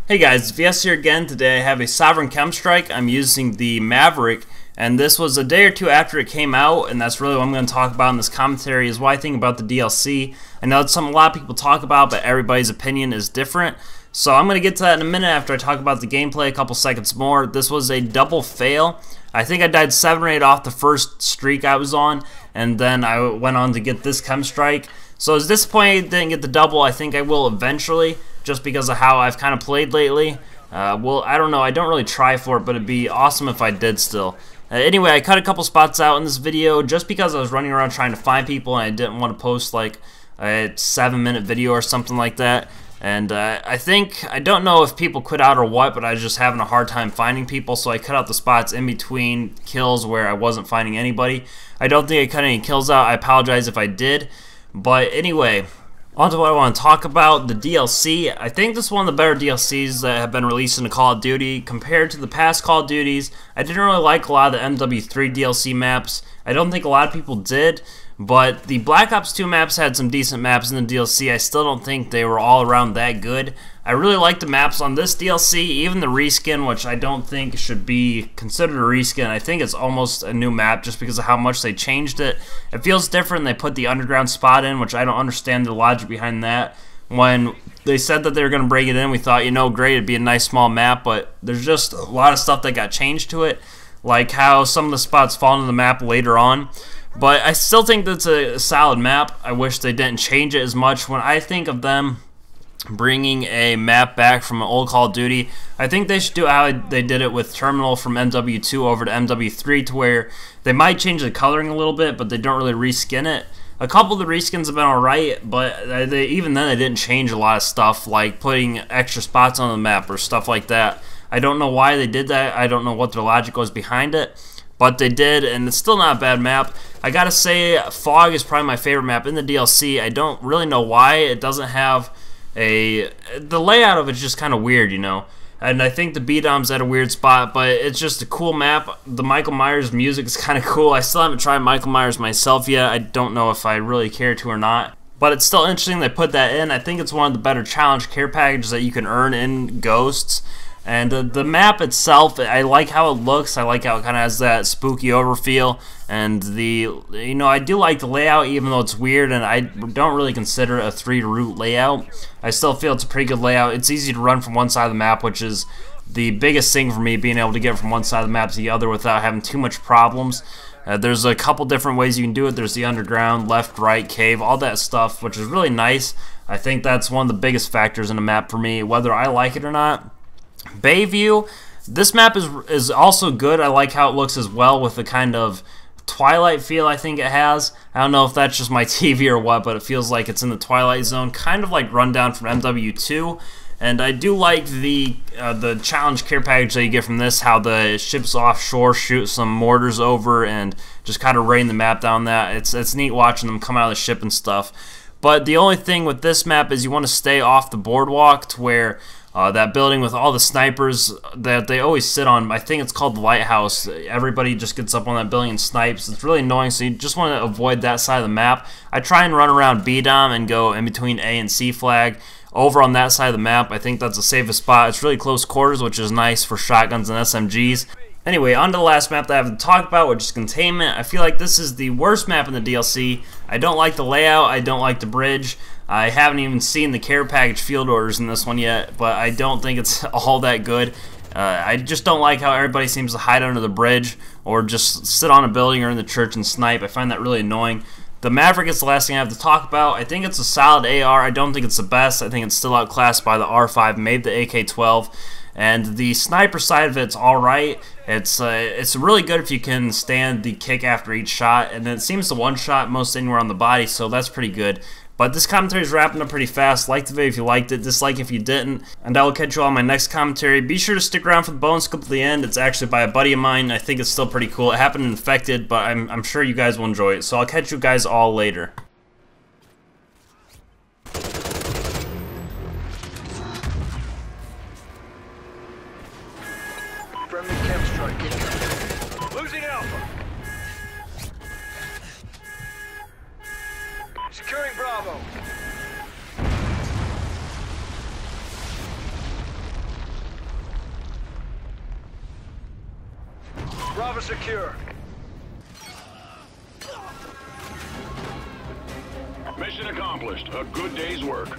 Hey guys, VS here again. Today I have a Sovereign K.E.M strike. I'm using the Maverick, and this was a day or two after it came out, and that's really what I'm going to talk about in this commentary is what I think about the DLC. I know it's something a lot of people talk about, but everybody's opinion is different. So I'm going to get to that in a minute after I talk about the gameplay a couple seconds more. This was a double fail. I think I died 7 or 8 off the first streak I was on, and then I went on to get this K.E.M strike. So I was disappointed I didn't get the double. I think I will eventually, just because of how I've kind of played lately. Well, I don't know. I don't really try for it, but it'd be awesome if I did still. Anyway, I cut a couple spots out in this video just because I was running around trying to find people and I didn't want to post like a 7-minute video or something like that. And I don't know if people quit out or what, but I was just having a hard time finding people, so I cut out the spots in between kills where I wasn't finding anybody. I don't think I cut any kills out. I apologize if I did. But anyway, on to what I want to talk about, the DLC. I think this is one of the better DLCs that have been released in Call of Duty. Compared to the past Call of Duties, I didn't really like a lot of the MW3 DLC maps. I don't think a lot of people did, but the Black Ops 2 maps had some decent maps in the DLC. I still don't think they were all around that good. I really like the maps on this DLC, even the reskin, which I don't think should be considered a reskin. I think it's almost a new map just because of how much they changed it. It feels different. They put the underground spot in, which I don't understand the logic behind that. When they said that they were going to bring it in, we thought, you know, great, it'd be a nice small map, but there's just a lot of stuff that got changed to it, like how some of the spots fall into the map later on. But I still think that's a solid map. I wish they didn't change it as much. When I think of them bringing a map back from an old Call of Duty, I think they should do how they did it with Terminal from MW2 over to MW3, to where they might change the coloring a little bit, but they don't really reskin it. A couple of the reskins have been alright, but even then they didn't change a lot of stuff, like putting extra spots on the map or stuff like that. I don't know why they did that. I don't know what their logic was behind it, but they did, and it's still not a bad map. I gotta say, Fog is probably my favorite map in the DLC. I don't really know why it doesn't have the layout of it's just kind of weird, you know. And I think the B-Dom's at a weird spot, but it's just a cool map. The Michael Myers music is kind of cool. I still haven't tried Michael Myers myself yet. I don't know if I really care to or not, but it's still interesting they put that in. I think it's one of the better challenge care packages that you can earn in Ghosts. And the map itself, I like how it looks. I like how it kind of has that spooky overfeel. And I do like the layout, even though it's weird, and I don't really consider it a 3-route layout. I still feel it's a pretty good layout. It's easy to run from one side of the map, which is the biggest thing for me, being able to get from one side of the map to the other without having too much problems. There's a couple different ways you can do it. There's the underground, left, right, cave, all that stuff, which is really nice. I think that's one of the biggest factors in a map for me, whether I like it or not. Bayview, this map is also good. I like how it looks as well, with the kind of Twilight feel I think it has. I don't know if that's just my TV or what, but it feels like it's in the Twilight Zone, kind of like Rundown from MW2. And I do like the challenge care package that you get from this, how the ships offshore shoot some mortars over and just kind of rain the map down that. It's neat watching them come out of the ship and stuff. But the only thing with this map is you want to stay off the boardwalk, to where that building with all the snipers that they always sit on, I think it's called the lighthouse. Everybody just gets up on that building and snipes. It's really annoying, so you just want to avoid that side of the map. I try and run around B-Dom and go in between A and C flag over on that side of the map. I think that's the safest spot. It's really close quarters, which is nice for shotguns and SMGs. Anyway, on to the last map that I have to talk about, which is Containment. I feel like this is the worst map in the DLC. I don't like the layout. I don't like the bridge. I haven't even seen the care package field orders in this one yet, but I don't think it's all that good. I just don't like how everybody seems to hide under the bridge or just sit on a building or in the church and snipe. I find that really annoying. The Maverick is the last thing I have to talk about. I think it's a solid AR. I don't think it's the best. I think it's still outclassed by the R5, maybe the AK-12. And the sniper side of it's alright. It's really good if you can stand the kick after each shot, and it seems to one-shot most anywhere on the body, so that's pretty good. But this commentary is wrapping up pretty fast. Like the video if you liked it, dislike if you didn't, and I will catch you all on my next commentary. Be sure to stick around for the bonus scoop at the end. It's actually by a buddy of mine. I think it's still pretty cool. It happened in Infected, but I'm sure you guys will enjoy it. So I'll catch you guys all later. Friendly K.E.M strike incoming. Losing Alpha. Securing Bravo. Bravo secure. Mission accomplished. A good day's work.